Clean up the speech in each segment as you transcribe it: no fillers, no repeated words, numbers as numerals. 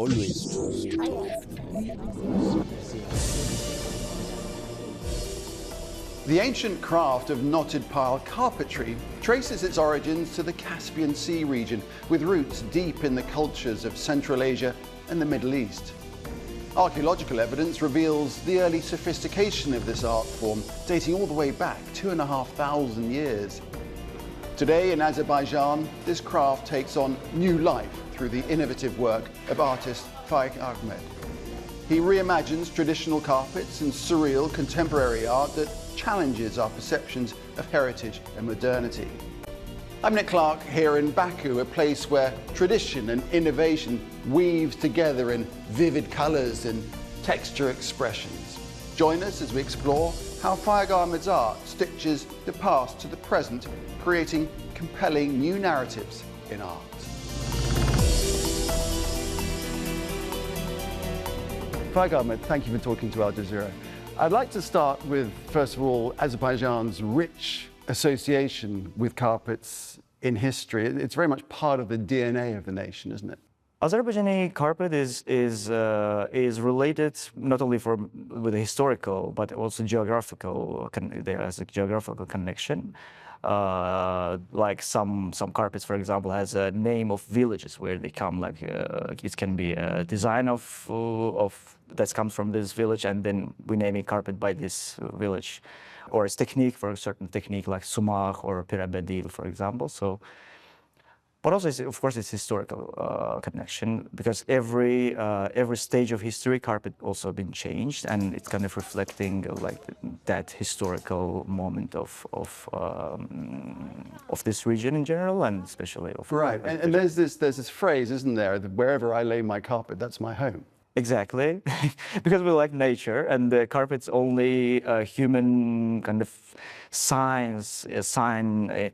Always true. The ancient craft of knotted pile carpentry traces its origins to the Caspian Sea region, with roots deep in the cultures of Central Asia and the Middle East. Archaeological evidence reveals the early sophistication of this art form, dating all the way back 2,500 years. Today in Azerbaijan, this craft takes on new life through the innovative work of artist Faig Ahmed. He reimagines traditional carpets and surreal contemporary art that challenges our perceptions of heritage and modernity. I'm Nick Clark here in Baku, a place where tradition and innovation weaves together in vivid colours and texture expressions. Join us as we explore how Faig Ahmed's art stitches the past to the present, creating compelling new narratives in art. Faig Ahmed, thank you for talking to Al Jazeera. I'd like to start with, first of all, Azerbaijan's rich association with carpets in history. It's very much part of the DNA of the nation, isn't it? Azerbaijani carpet is related not only with the historical but also geographical. There has a geographical connection. Like some carpets, for example, has a name of villages where they come. Like it can be a design of that comes from this village, and then we name a carpet by this village, or its technique for a certain technique like sumak or pirabedil, for example. So, but also, of course, it's historical connection, because every stage of history, carpet also been changed, and it's kind of reflecting like that historical moment of this region in general, and especially of right. And there's this phrase, isn't there? That wherever I lay my carpet, that's my home. Exactly, because we like nature, and the carpet's only a human kind of sign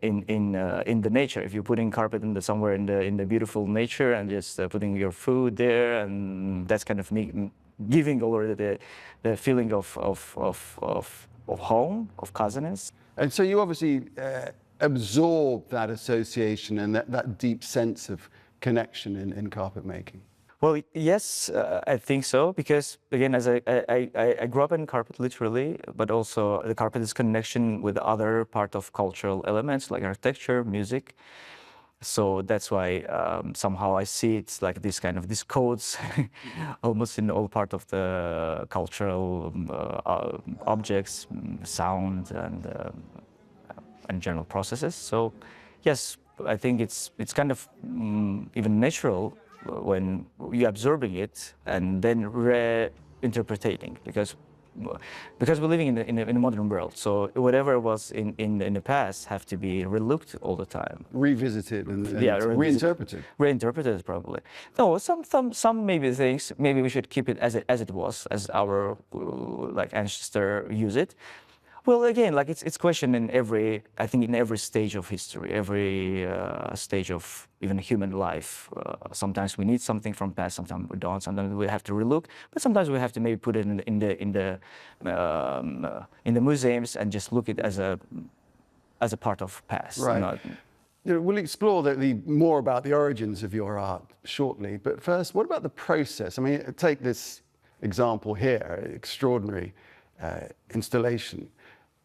in the nature. If you're putting carpet somewhere in the beautiful nature and just putting your food there, and that's kind of giving already the feeling of home, of coziness. And so you obviously absorb that association and that deep sense of connection in carpet making. Well, yes, I think so, because again, as I grew up in carpet literally, but also the carpet is connection with other part of cultural elements like architecture, music. So that's why somehow I see it's like these codes almost in all part of the cultural objects, sound, and general processes. So yes, I think it's kind of even natural when you're absorbing it and then reinterpreting, because we're living in a modern world. So whatever was in the past have to be relooked all the time, revisited and reinterpreted. Reinterpreted, probably. No, some maybe things maybe we should keep it as it was, as our like ancestor use it. Well, again, like it's questioned in every stage of history, every stage of even human life. Sometimes we need something from past, sometimes we don't. Sometimes we have to relook, but sometimes we have to maybe put it in the museums and just look at it as a part of past. Right. We'll explore more about the origins of your art shortly. But first, what about the process? I mean, take this example here, extraordinary installation.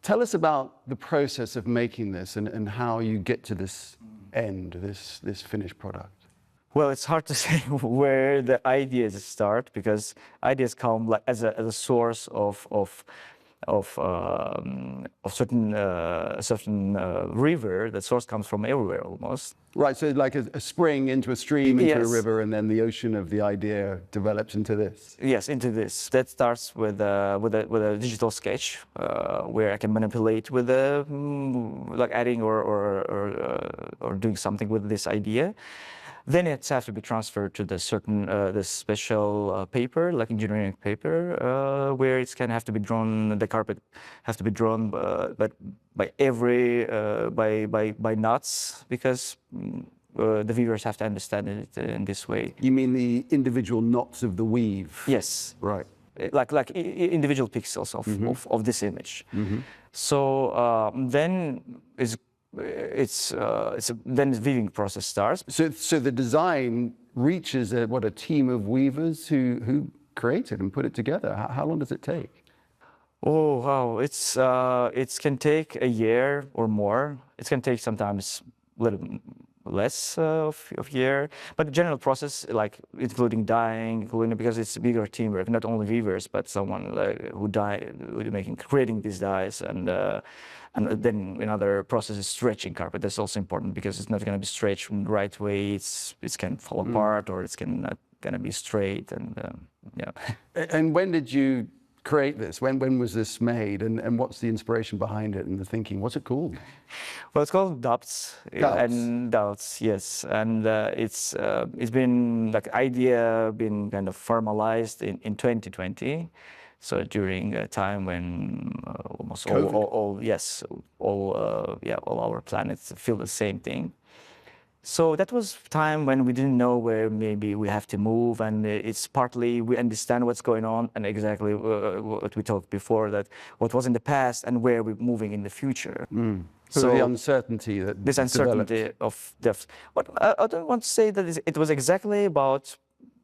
Tell us about the process of making this and how you get to this end, this finished product. Well, it's hard to say where the ideas start, because ideas come like as a source of certain river. The source comes from everywhere almost. Right. So like a spring into a stream, into a river, and then the ocean of the idea develops into this. Yes, into this. That starts with a digital sketch where I can manipulate with like adding or doing something with this idea. Then it has to be transferred to the special paper, like engineering paper, where it's kind of have to be drawn. The carpet has to be drawn, but by knots, because the viewers have to understand it in this way. You mean the individual knots of the weave? Yes. Right. Like individual pixels of this image. Mm-hmm. So then then the weaving process starts. So the design reaches a team of weavers who create it and put it together? How long does it take? Oh wow, it can take a year or more. It can take sometimes a little less of year, but the general process, like including dyeing, including because it's bigger teamwork, not only weavers, but someone like creating these dyes, and then another process is stretching carpet. That's also important because it's not going to be stretched in the right way. It can fall apart, or it's not going to be straight, and yeah. And when did you create this? When was this made, and what's the inspiration behind it and the thinking? What's it called? Well, it's called doubts. And doubts, yes. And it's been like idea been kind of formalized in 2020. So during a time when almost all our planets feel the same thing. So that was time when we didn't know where maybe we have to move, and it's partly we understand what's going on and exactly what we talked before, that what was in the past and where we're moving in the future. So the uncertainty that this uncertainty of depth. But I don't want to say that it was exactly about,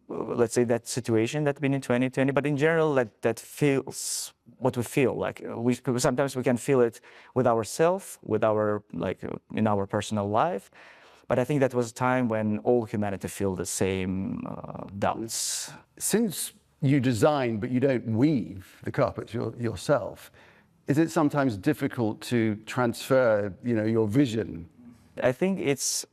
let's say, that situation that's been in 2020, but in general, that feels what we feel like. Sometimes we can feel it with ourselves, with our in our personal life. But I think that was a time when all humanity feel the same doubts. Since you design, but you don't weave the carpets yourself, is it sometimes difficult to transfer, your vision? I think it's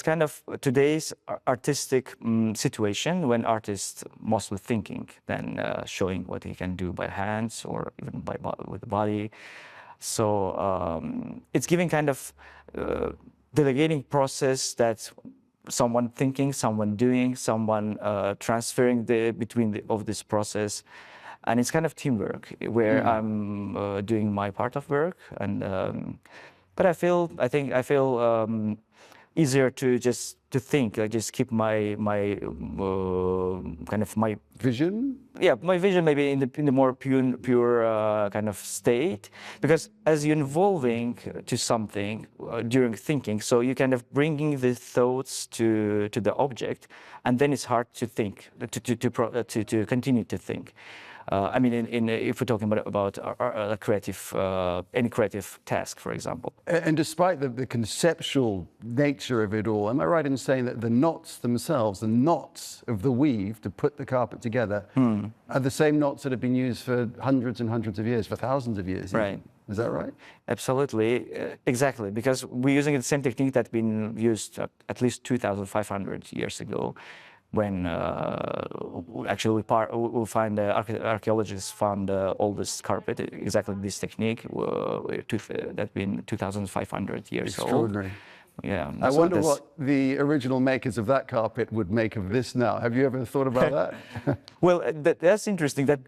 kind of today's artistic situation when artists mostly thinking than showing what he can do by hands or even with the body. So it's giving kind of delegating process that someone thinking, someone doing, someone transferring of this process, and it's kind of teamwork where I'm doing my part of work, and but I feel easier to just think, like just keep my kind of my vision. Yeah, my vision maybe in the more pure kind of state, because as you're evolving to something during thinking, so you kind of bringing the thoughts to the object, and then it's hard to think to continue to think. I mean, if we're talking about a creative, any creative task, for example. And despite the conceptual nature of it all, am I right in saying that the knots themselves, the knots of the weave to put the carpet together, are the same knots that have been used for hundreds and hundreds of years, for thousands of years? Right. Is that right? Absolutely, exactly, because we're using the same technique that's been used at least 2,500 years ago. When actually we find archaeologists found all this carpet, exactly this technique, that's been 2,500 years old. Extraordinary. Yeah. I wonder what the original makers of that carpet would make of this now. Have you ever thought about that? Well, that's interesting that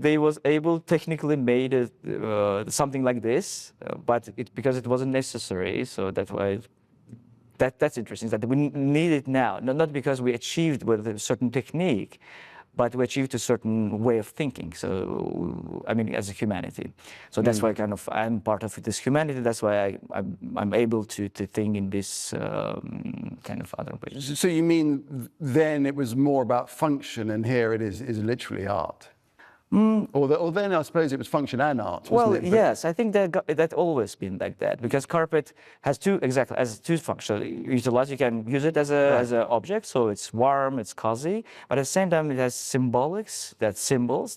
they was able technically made something like this, but because it wasn't necessary, so that's why. That's interesting, that we need it now, not because we achieved with a certain technique, but we achieved a certain way of thinking. So, I mean, as a humanity. So that's why kind of I'm part of this humanity. That's why I'm able to think in this kind of other way. So you mean then it was more about function, and here it is literally art? Or then I suppose it was function and art, wasn't it? Yes, I think that always been like that, because carpet has two functions. You can use it as an object, so it's warm, it's cozy, but at the same time it has symbols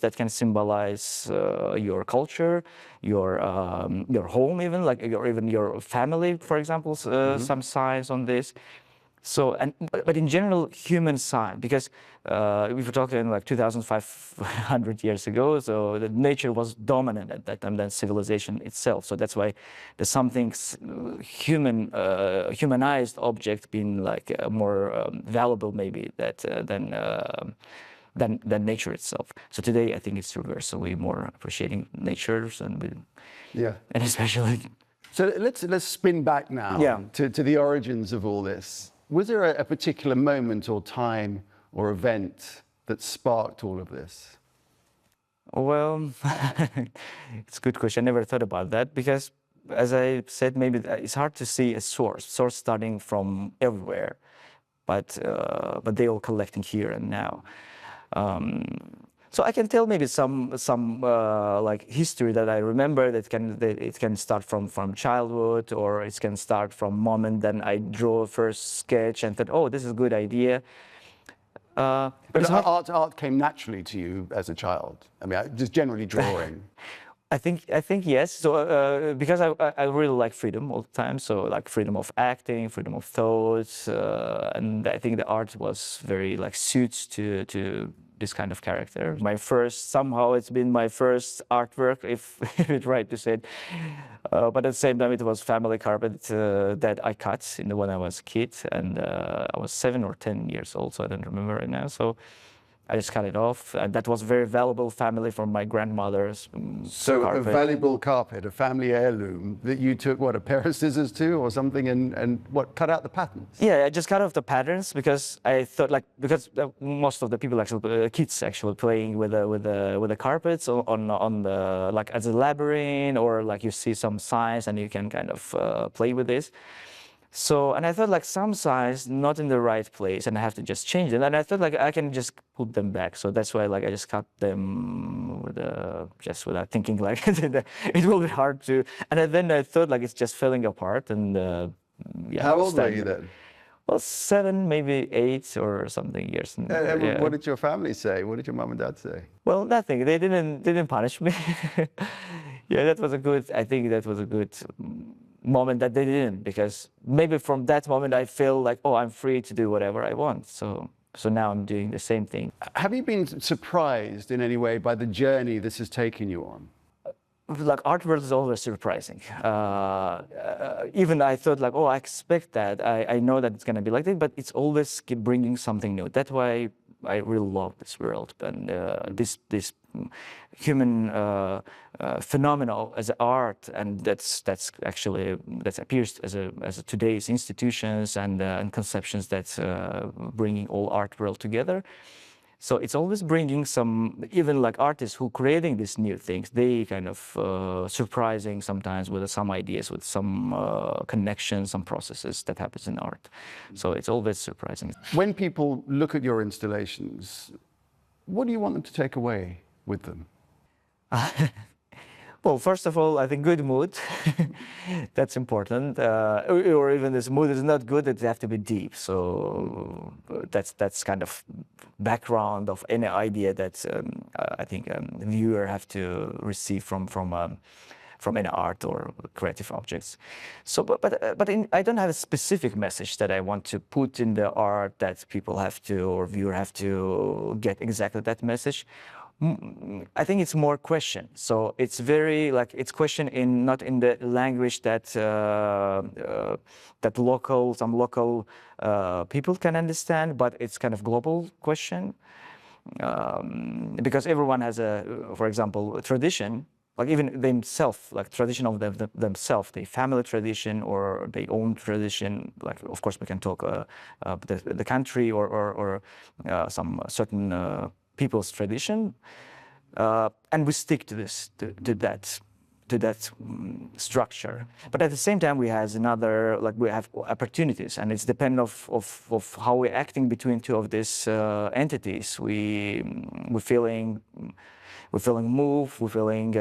that can symbolize your culture, your home, even even your family, for example. Some signs on this. So, but in general, human side, because if we're talking like 2,500 years ago, so the nature was dominant at that time than civilization itself. So that's why there's something humanized object being like more valuable maybe than nature itself. So today I think it's reverse. So we're more appreciating nature and especially. So let's spin back now to the origins of all this. Was there a particular moment or time or event that sparked all of this? Well, it's a good question. I never thought about that, because, as I said, maybe it's hard to see a source starting from everywhere. but they all collecting here and now. So I can tell maybe some like history that I remember that it can start from childhood, or it can start from moment then I draw a first sketch and thought, oh, this is a good idea. But art came naturally to you as a child. I mean, just generally drawing. I think yes. So because I really like freedom all the time. So like freedom of acting, freedom of thoughts, and I think the art was very like suits to this kind of character. Somehow it's been my first artwork, if it's right to say it. But at the same time, it was family carpet that I cut when I was a kid, and I was 7 or 10 years old, so I don't remember right now. So I just cut it off, and that was very valuable family from my grandmother's So carpet. a valuable carpet, a family heirloom that you took, what, a pair of scissors to or something, and what, cut out the patterns? Yeah, I just cut off the patterns because I thought because most of the people actually, kids actually playing with the carpets on the, like as a labyrinth, or like you see some signs and you can kind of play with this. So, and I thought like some signs not in the right place and I have to just change them. And I thought like I can just put them back. So that's why like I just cut them just without thinking like it will be hard to. And then I thought like it's just falling apart. And yeah. How old were you then? Well, 7, maybe 8 or something years. Yeah. What did your family say? What did your mom and dad say? Well, nothing. They didn't punish me. Yeah, that was a good. I think that was a good moment that they didn't, because maybe from that moment I feel like, oh, I'm free to do whatever I want. So now I'm doing the same thing. Have you been surprised in any way by the journey this has taken you on? Like art world is always surprising. Even I thought like, oh, I expect that. I know that it's gonna be like that, but it's always keep bringing something new. That's why I really love this world and this human phenomenon as art, and that appears as a today's institutions and conceptions that's bringing all art world together. So it's always bringing some, even like artists who creating these new things, they kind of surprising sometimes with some ideas, with some connections, some processes that happens in art. So it's always surprising. When people look at your installations, what do you want them to take away with them? Well, first of all, I think good mood. That's important. Or even this mood is not good, it have to be deep. So that's kind of background of any idea that I think the viewer have to receive from any art or creative objects. So, but I don't have a specific message that I want to put in the art that people have to, or viewer have to get exactly that message. I think it's more question. So it's very like it's question in not in the language that that some local people can understand, but it's kind of global question because everyone has for example, a tradition. Like even themselves, like tradition of themselves, the family tradition or their own tradition. Like of course we can talk the country or some certain people's tradition, and we stick to this, to that structure. But at the same time, we have we have opportunities, and it's depend of how we're acting between two of these entities. We're feeling moved. We're feeling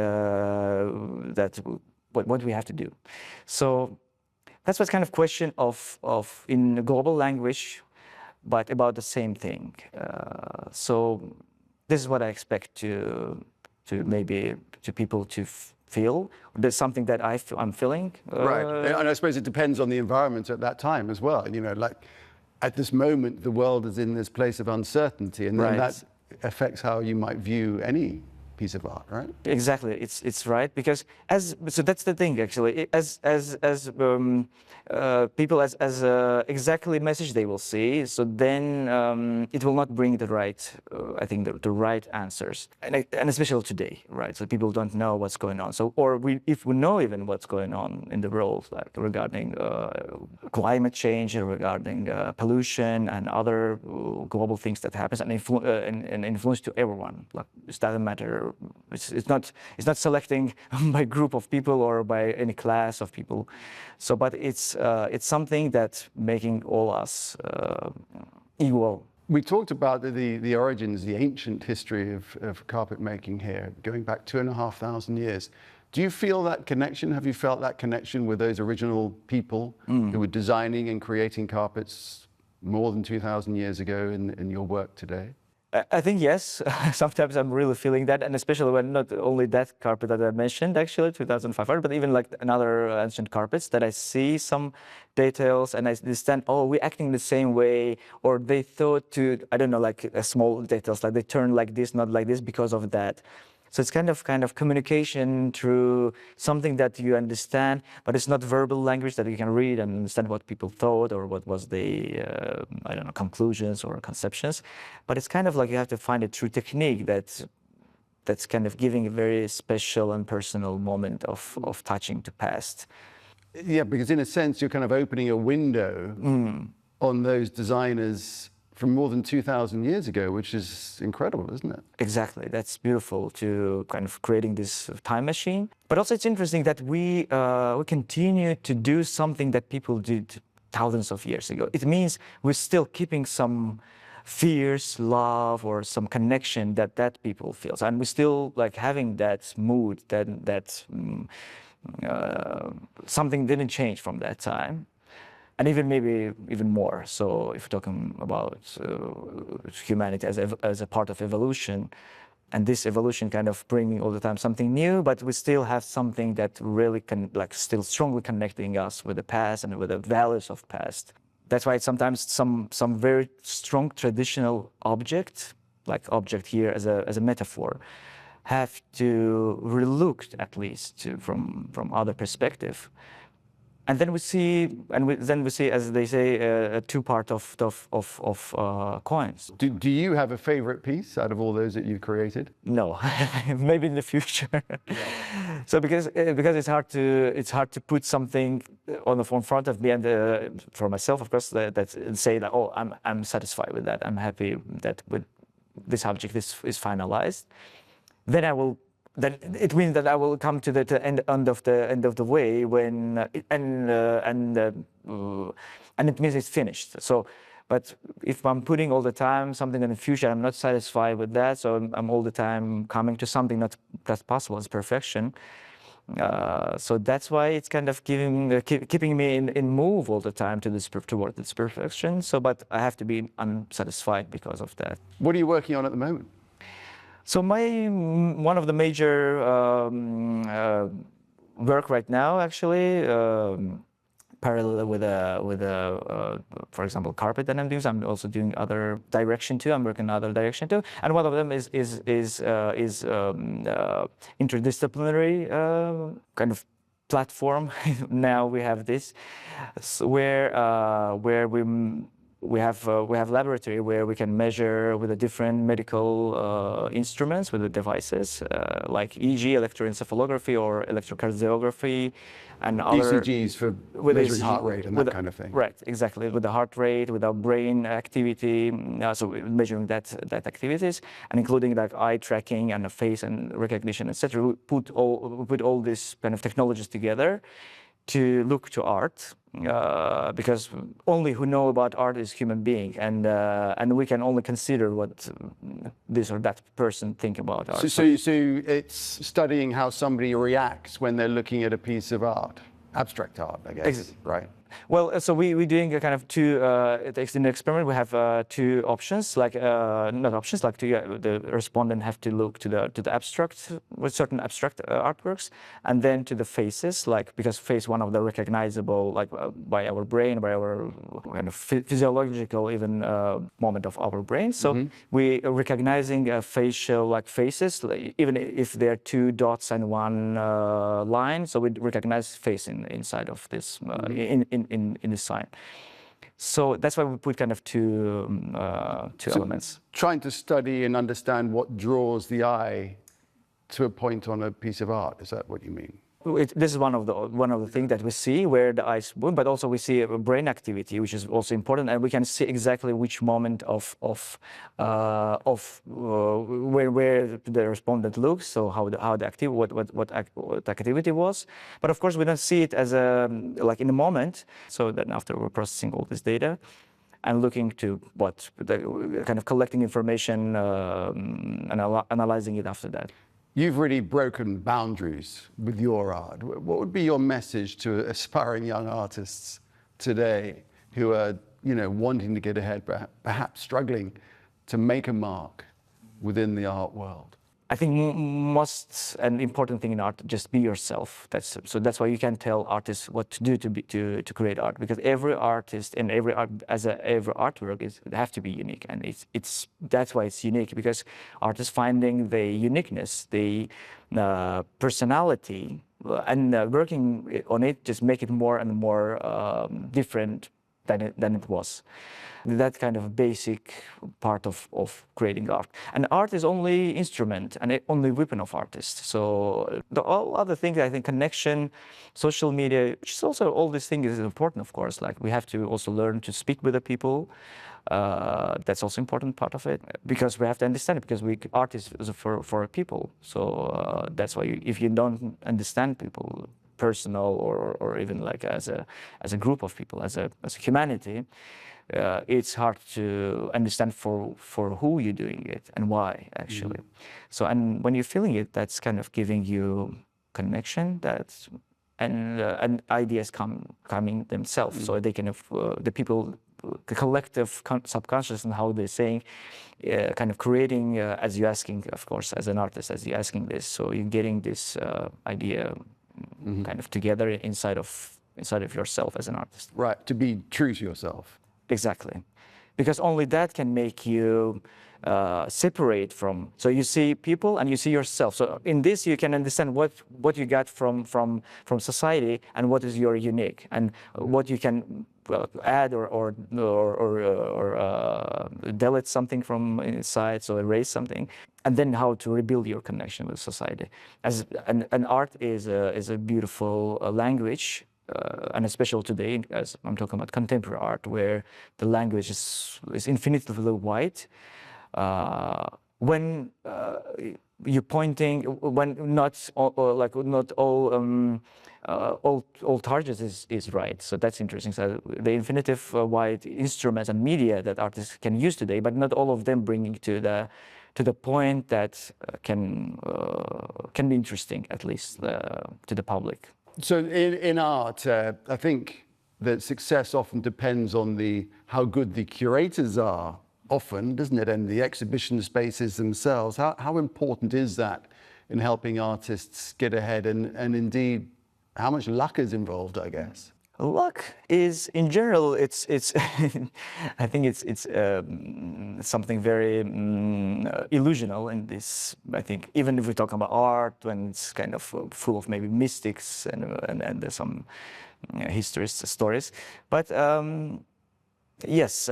that what we have to do. So that's what kind of question of in global language, but about the same thing. So this is what I expect to maybe to people to feel. There's something that I'm feeling. Right, and I suppose it depends on the environment at that time as well. You know, like at this moment, the world is in this place of uncertainty, and then that affects how you might view any piece of art, right? Exactly, it's right, because so that's the thing actually. As people as exactly message they will see, so then it will not bring the right, I think the right answers, and especially today, right? So people don't know what's going on. So if we know even what's going on in the world, like regarding climate change, regarding pollution and other global things that happens and influence to everyone. Like it doesn't matter it's not selecting by group of people or by any class of people. So, but it's something that's making all us equal. We talked about the origins, the ancient history of carpet making here, going back 2,500 years. Do you feel that connection? Have you felt that connection with those original people who were designing and creating carpets more than 2,000 years ago in your work today? I think yes. Sometimes I'm really feeling that, and especially when not only that carpet that I mentioned, actually 2,500, but even like another ancient carpets that I see some details and I understand. Oh, we're acting the same way, or they thought to, I don't know, like small details, like they turn like this, not like this, because of that. So it's kind of communication through something that you understand, but it's not verbal language that you can read and understand what people thought or what was the, I don't know, conclusions or conceptions. But it's kind of like you have to find it through technique that's kind of giving a very special and personal moment of touching to past. Yeah, because in a sense, you're kind of opening a window on those designers from more than 2,000 years ago, which is incredible, isn't it? Exactly. That's beautiful to kind of creating this time machine. But also it's interesting that we continue to do something that people did thousands of years ago. It means we're still keeping some fierce love or some connection that people feels. And we're still like having that mood, that something didn't change from that time. And even maybe even more. So if we're talking about humanity as a part of evolution, and this evolution kind of bringing all the time something new, but we still have something that really can like still strongly connecting us with the past and with the values of past. That's why sometimes some very strong traditional object, like object here as a metaphor, have to relooked at least from other perspective. And then we see, as they say, a two-part of coins. Do you have a favorite piece out of all those that you've created? No, maybe in the future. So because it's hard to put something on the front of me, and for myself, of course, that say that, oh, I'm satisfied with that. I'm happy that with this object is finalized. Then I will. Then it means that I will come to the end of the way when and it means it's finished. So, but if I'm putting all the time something in the future, I'm not satisfied with that. So I'm all the time coming to something not that's possible as perfection. So that's why it's kind of keeping me in move all the time toward this perfection. So, but I have to be unsatisfied because of that. What are you working on at the moment? So one of the major work right now, actually, parallel with for example, carpet that I'm doing. So I'm also doing other direction too. I'm working other direction too, and one of them is interdisciplinary kind of platform. Now we have this, so where we have laboratory where we can measure with the different medical instruments, with the devices like EEG, electroencephalography, or electrocardiography, and other ECGs for measuring heart rate and that kind of thing. Right, exactly, with the heart rate, with our brain activity, so measuring that activities, and including like eye tracking and face and recognition, etc. We put all these kind of technologies together to look to art, because only who know about art is human being, and we can only consider what this or that person think about art. So it's studying how somebody reacts when they're looking at a piece of art, abstract art, I guess, right? Well, so we're doing a kind of two, in the experiment we have two options, like, not options, like the respondent have to look to the abstract, with certain abstract artworks, and then to the faces, like, because face one of the recognizable, like by our brain, by our kind of physiological even moment of our brain. So we are recognizing facial like faces, like, even if they're two dots and one line, so we recognize face inside of this, in the sign. So that's why we put kind of two elements. Trying to study and understand what draws the eye to a point on a piece of art, is that what you mean? This is one of the things that we see where the eyes move, but also we see brain activity, which is also important, and we can see exactly which moment of where the respondent looks, so how the activity, what activity was. But of course, we don't see it as like in the moment. So then after we're processing all this data and looking to kind of collecting information and analyzing it after that. You've really broken boundaries with your art. What would be your message to aspiring young artists today who are, wanting to get ahead, perhaps struggling to make a mark within the art world? I think most an important thing in art, just be yourself. That's why you can tell artists what to do to create art, because every artist and every artwork have to be unique, and that's why it's unique, because artists finding the uniqueness, the personality, and working on it just make it more and more different than it was. That kind of basic part of creating art. And art is only instrument and only weapon of artists. So all other things, I think connection, social media, which is also all these things is important, of course. Like we have to also learn to speak with the people. That's also important part of it, because we have to understand it, because art is for people. So that's why if you don't understand people, personal or even like as a group of people, as a humanity, it's hard to understand for who you're doing it and why, actually. So, and when you're feeling it, that's kind of giving you connection, and ideas coming themselves. So they kind of, the people, the collective subconscious and how they're saying, kind of creating, as you're asking, of course, as an artist, as you're asking this, so you're getting this idea kind of together inside of yourself as an artist. Right, to be true to yourself. Exactly, because only that can make you separate from. So you see people and you see yourself. So in this you can understand what you got from society and what is your unique and what you can add or delete something from inside, so erase something, and then how to rebuild your connection with society. And art is a beautiful language. And especially today, as I'm talking about contemporary art, where the language is infinitely wide. When you're pointing, when not all targets is right. So that's interesting. So the infinitive wide instruments and media that artists can use today, but not all of them bringing to the point that can be interesting, at least to the public. So in art, I think that success often depends on how good the curators are, often, doesn't it? And the exhibition spaces themselves. How important is that in helping artists get ahead? And indeed, how much luck is involved, I guess? Luck is, in general, it's I think it's something very illusional in this. I think even if we talk about art, when it's kind of full of maybe mystics and there's some stories, but yes,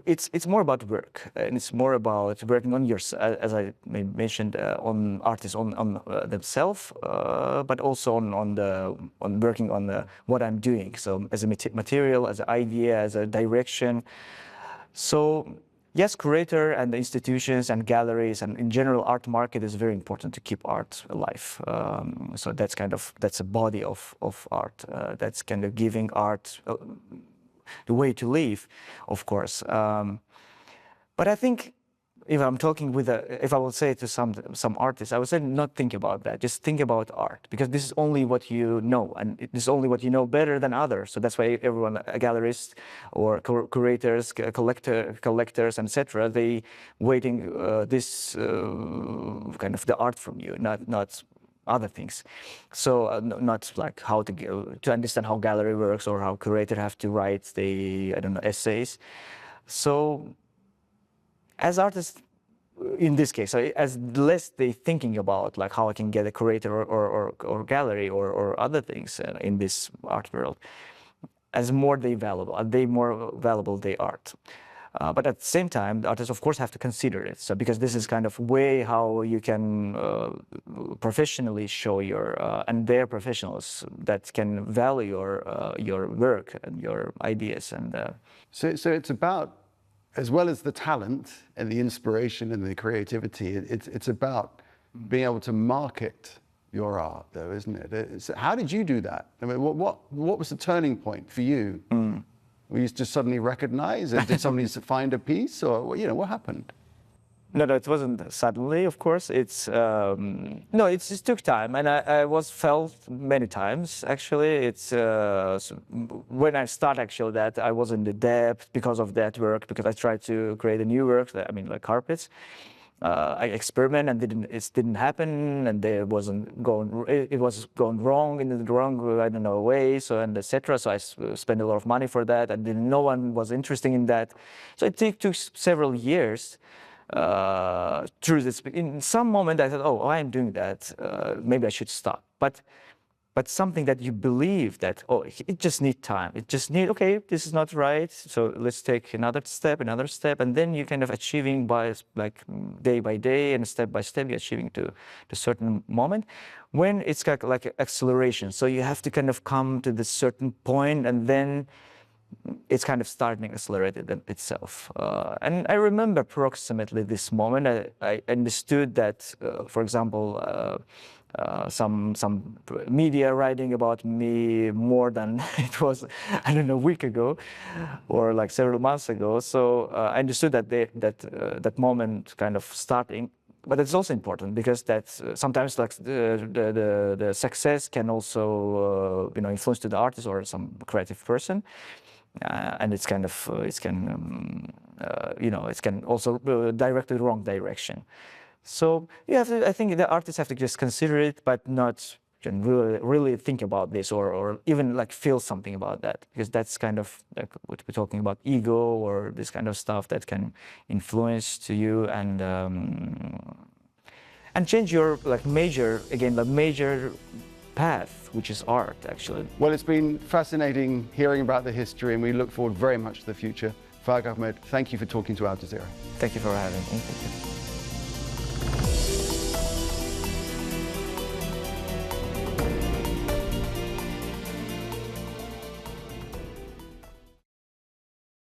it's more about work, and it's more about working on as I mentioned, on artists on themselves, but also on working on what I'm doing. So as a material, as an idea, as a direction. So yes, curator and the institutions and galleries and in general art market is very important to keep art alive. So that's a body of art that's kind of giving art the way to live, of course. But I think if I'm talking if I would say to some artists, I would say not think about that. Just think about art, because this is only what you know, and this is only what you know better than others. So that's why everyone, gallerists or curators, collectors, etc., they waiting this kind of the art from you, not other things. So not like how to understand how gallery works or how curator have to write the, I don't know, essays. So as artists, in this case, as less they thinking about like how I can get a curator or gallery or other things in this art world, as more they valuable, more valuable they art. But at the same time, the artists, of course, have to consider it. So because this is kind of way how you can professionally show your, and they're professionals that can value your work and your ideas. And so it's about, as well as the talent and the inspiration and the creativity, it's about being able to market your art, though, isn't it? How did you do that? I mean, what was the turning point for you? Were you just suddenly recognize, and did somebody find a piece, or what happened? No, it wasn't suddenly, of course. It's no, it just took time, and I was felt many times actually. It's when I start actually that I was in the depth because of that work, because I tried to create a new work. I mean, like carpets. I experiment and it didn't happen, and it was going wrong in the wrong, I don't know, way, so and etc. So I spent a lot of money for that, and then no one was interested in that. So it took several years through this. In some moment I thought, oh, I'm doing that, maybe I should stop. But something that you believe that, oh, it just needs time. It just needs, okay, this is not right, so let's take another step, and then you kind of achieving by like day by day and step by step, you're achieving to a certain moment when it's kind of like acceleration. So you have to kind of come to this certain point, and then it's kind of starting accelerated itself. And I remember approximately this moment. I understood that, for example, some media writing about me more than it was, I don't know, a week ago or like several months ago. So I understood that that moment kind of starting. But it's also important because that's sometimes like the success can also influence to the artist or some creative person. And it's kind of it can also direct the wrong direction. So I think the artists have to just consider it, but not really think about this or even like feel something about that, because that's kind of like what we're talking about, ego or this kind of stuff that can influence to you and change your major path, which is art, actually. Well, it's been fascinating hearing about the history, and we look forward very much to the future. Faig Ahmed, thank you for talking to Al Jazeera. Thank you for having me.